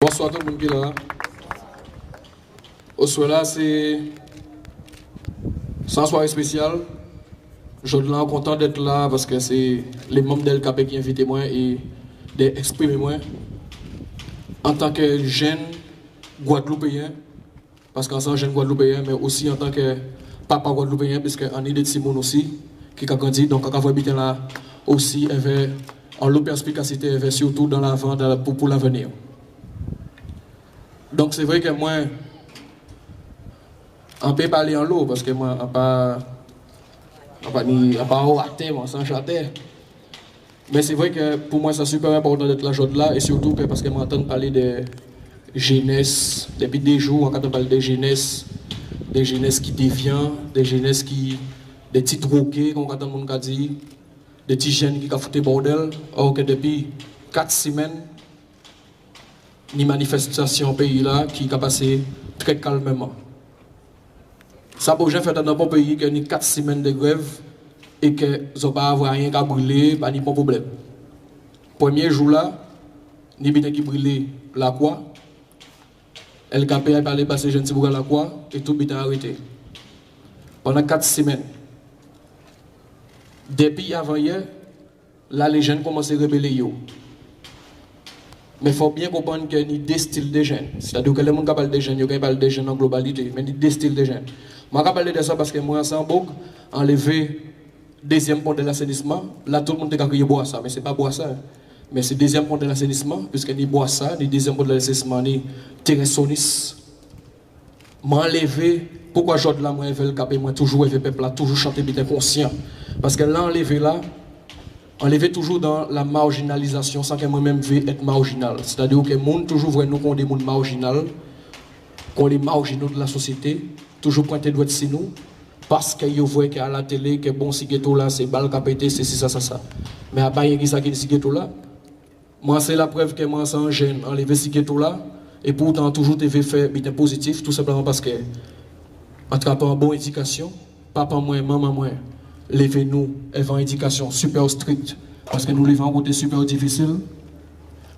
Bonsoir tout le monde qui est là. Au soir là, c'est une soirée spéciale. Je suis content d'être là parce que c'est les membres d'LKP qui invitent moi et d'exprimer moi en tant que jeune Guadeloupéen, parce qu'en tant que jeune Guadeloupéen, mais aussi en tant que papa Guadeloupéen, puisque on est des Timon aussi, qui a grandi, donc quand on habite là aussi, en l'eau perspicacité, surtout dans l'avant pour l'avenir. Donc c'est vrai que moi, on peut parler en l'eau, parce que moi, on pas raté, moi, sans chater. Mais c'est vrai que pour moi, c'est super important d'être là aujourd'hui là, et surtout parce que m'entends parler de jeunesse, depuis des jours, on parle de jeunesse qui dévient, des jeunesse qui, des petits drogués, qu'on entend mon cas dire, des petits jeunes qui ont foutu bordel, or que depuis 4 semaines, ni manifestation au pays là qui a passé très calmement. Ça pour j'ai fait dans un bon pays qui a 4 semaines de grève et que ils n'ont pas avoir rien qu'à brûler, pas ni bon problème. Premier jour là, ni bien qui brûlait la croix, LKP a parlé passer jeune pour la croix et tout bien arrêté. Pendant 4 semaines. Depuis avant hier, là les jeunes commencent à rebeller. Mais il faut bien comprendre qu'il y a des styles de jeunes. C'est-à-dire que les gens qui parlent de jeunes, ils parlent de jeunes en globalité, mais il y a des styles de jeunes. Je vais parler de ça parce que moi, à Sambourg, enlevé deuxième pont de l'assainissement. Là, tout le monde a crié boire ça, mais ce n'est pas boire ça. Mais c'est deuxième pont de l'assainissement, puisque ni boire ça, ni deuxième pont de l'assainissement, ni terressonis. M'enlever, pourquoi je là, moi, le cap, moi, toujours, le peuple là, toujours chanter bien conscient. Parce que là, enlever là, enlever toujours dans la marginalisation sans que moi-même veuille être marginal. C'est-à-dire que le monde toujours voit nous comme des mondes marginaux, qu'on les marginaux de la société, toujours pointer doigt sur nous, parce qu'ils voient qu'à la télé, que bon, si ghetto là, c'est balle capété, c'est ça. Mais à part qui ça qui si ghetto là, moi c'est la preuve que moi c'est un jeune, enlever si ghetto là, et pourtant toujours TV fait bien positif, tout simplement parce que, attrapant une bonne éducation, papa moi, maman moi, levez-nous, avant éducation super stricte, parce que nous vivons un côté super difficile,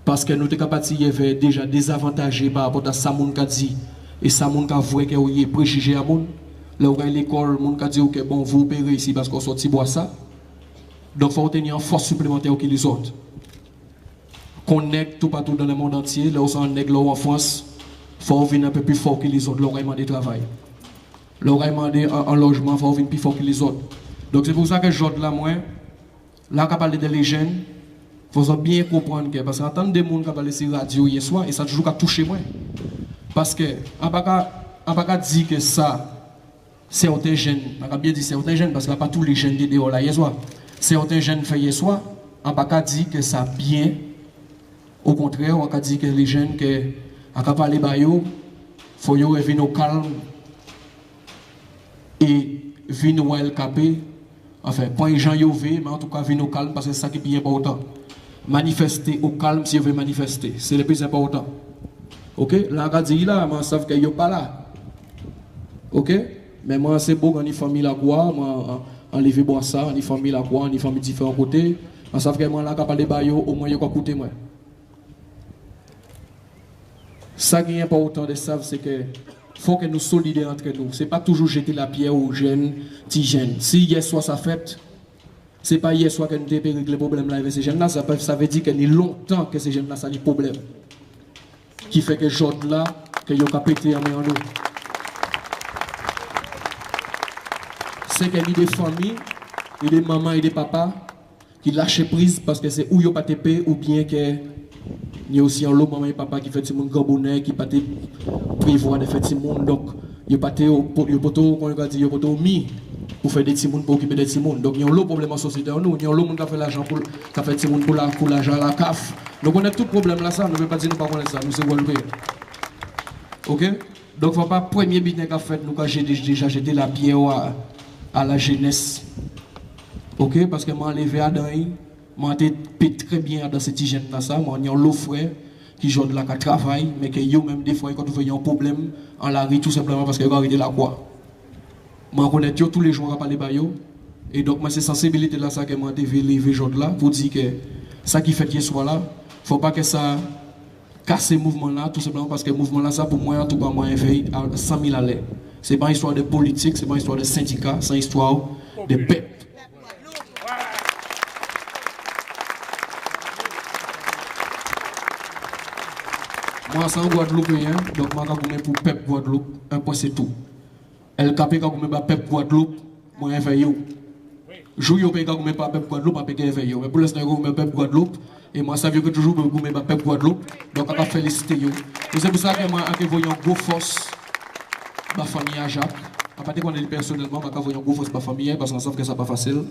parce que nous sommes capables de déjà désavantagés par rapport à ça moun ka dit, et ça moun ka voit que vous y préjugé à moun. Là où l'école, moun ka dit que bon, vous opérez ici parce qu'on sorti boire ça. Donc il faut tenir une force supplémentaire que les autres. Connecte tout partout dans le monde entier, là où c'est en nègre, là où en France, il faut venir un peu plus fort que les autres, là où il de travail. Là où il un logement, il faut venir plus fort que les autres. Donc c'est pour ça que je là, moi, là, quand parle de les jeunes, il faut bien comprendre que, parce qu'entendre des gens qui parlent sur la radio hier soir, et ça a toujours touché moi. Parce que, on ne peut pas dire que ça, certains jeunes, on ne peut pas bien dire certains jeunes, parce qu'il n'y a pas tous les jeunes qui sont là hier soir. Certains jeunes fait hier soir, on ne peut pas dire que ça bien. Au contraire, on peut dire que les jeunes qui ont parlé de il faut revenir au calme et venir au LKP. Enfin, pas les gens mais en tout cas, venir au calme parce que c'est ça qui est bien important. Manifester au calme si vous voulez manifester, c'est le plus important. Ok? Là, on dit là, mais on sait qu'il n'y a pas là. Ok? Mais moi, c'est beau, on y famille la quoi, moi, on levé boire ça, on y famille la quoi, on y famille différents côtés. On sait que moi, là, quand on parle de bayo, au moins, il y a quoi coûter moi. Ça qui est important de savoir, c'est que faut que nous solidaires entre nous. Ce n'est pas toujours jeter la pierre aux jeunes, petits jeunes. Si hier soir ça fait, ce n'est pas hier soir que nous devons régler le problème là avec ces jeunes-là. Ça veut dire qu'il y a longtemps que ces jeunes-là, ça a des problèmes. Qui fait que les gens là, que ils ont pété en nous. C'est qu'il y a des familles, et des mamans et des papas qui lâchent prise parce que c'est où ils n'ont pas TP ou bien que. Il y a aussi un lot maman et papa qui fait des monde gabonais qui pas prévoir de faire des monde donc il pas mis pour faire des petits monde pour occuper des petits monde donc il y a un lot problème en société nous il y a un lot monde qui fait l'argent pour faire des monde pour l'argent à la CAF donc on a tout problème là ça ne veut pas dire nous pas connaître ça nous c'est Guadeloupe. OK donc faut pas premier business qu'a fait nous quand j'ai déjà jeté la pierre à la jeunesse. OK parce que moi enlevé à dans moi, je très bien dans cette hygiène là ça. Moi, il y a un frère qui joue de la travail, mais qui a même des fois quand vous avez un problème en la rue tout simplement parce qu'il a arrêté la quoi. Moi, je connais tous les jours à parler de eux. Et donc, moi, c'est sensibilité là ça que moi, je lever jour là pour dire que ça qui fait hier soir là, faut pas que ça casser le mouvement là, tout simplement parce que le mouvement là, ça pour moi, en tout cas, moi, il fait à 100 000 à l'heure. Ce n'est pas une histoire de politique, ce n'est pas une histoire de syndicat, c'est une histoire de peuple. Moi, c'est un Guadeloupéen, donc moi, quand je pour peuple Guadeloupe, un point c'est tout. Elle capé quand je peuple Guadeloupe, moi, je fais yo. Jou yo quand je pas peuple Guadeloupe, je fais yo. Mais pour l'instant, je peuple Guadeloupe, et moi, ça veut que toujours je peuple Guadeloupe, donc je vais féliciter yo. C'est pour ça que moi, je vois une grosse force ma famille à Jacques. À partir de quand personnellement, je vois une grosse force ma famille, parce qu'on sait que ce n'est pas facile.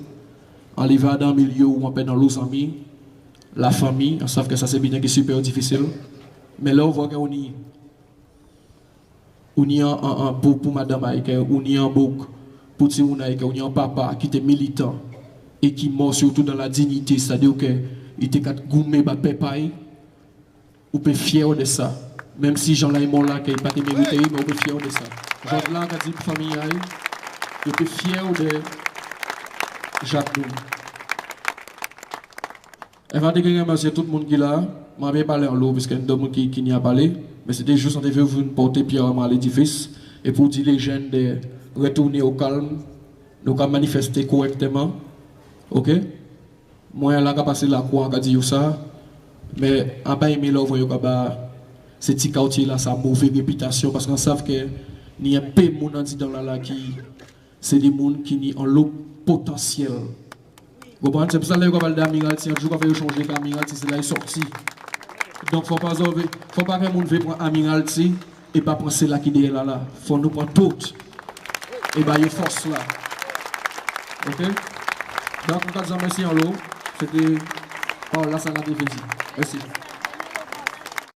On y va dans un milieu où on peut dans l'eau amis, la famille, on sait que ça c'est bien que super difficile. Mais là, on voit qu'on y pour madame Aïke, on y a un bouc, pour Timoun Aïke, on y a un papa qui était militant et qui mort surtout dans la dignité, c'est-à-dire qu'il était gourmet, pépay, on peut fier de ça. Même si Jean Laïmon là, qui n'est pas mérité, mais on peut fier de ça. Jean là, qui a dit famille, on peut fier de Jacques Doum. Avant de gagner, merci à tout le monde qui est là. Je n'avais pas parlé en l'eau, parce qu'il y a d'autres qui n'y a pas parlé. Mais c'était juste, on devait vous porter pierre à l'édifice. Et pour dire les jeunes de retourner au calme, nous avons manifesté correctement. Ok? Moi, là, je vais passer la croix, je vais dire ça. Mais je n'ai pas aimé là, vous voyez, ce petit quartier là, ça a mauvaise réputation. Parce qu'on sait que il y a peu de monde dans la qui. C'est des gens qui ont l'eau potentiel. C'est pour ça que je parle d'Amiralty, un jour qu'on fait changer qu'Amiralty, c'est là il est sorti. Donc il ne faut pas que les gens veulent prendre Amiralty et pas penser là qui est là. Il faut nous prendre tout. Et bien il y a force là. Ok? Donc on va dire merci en l'eau. C'était. Oh là ça l'a dit. Merci.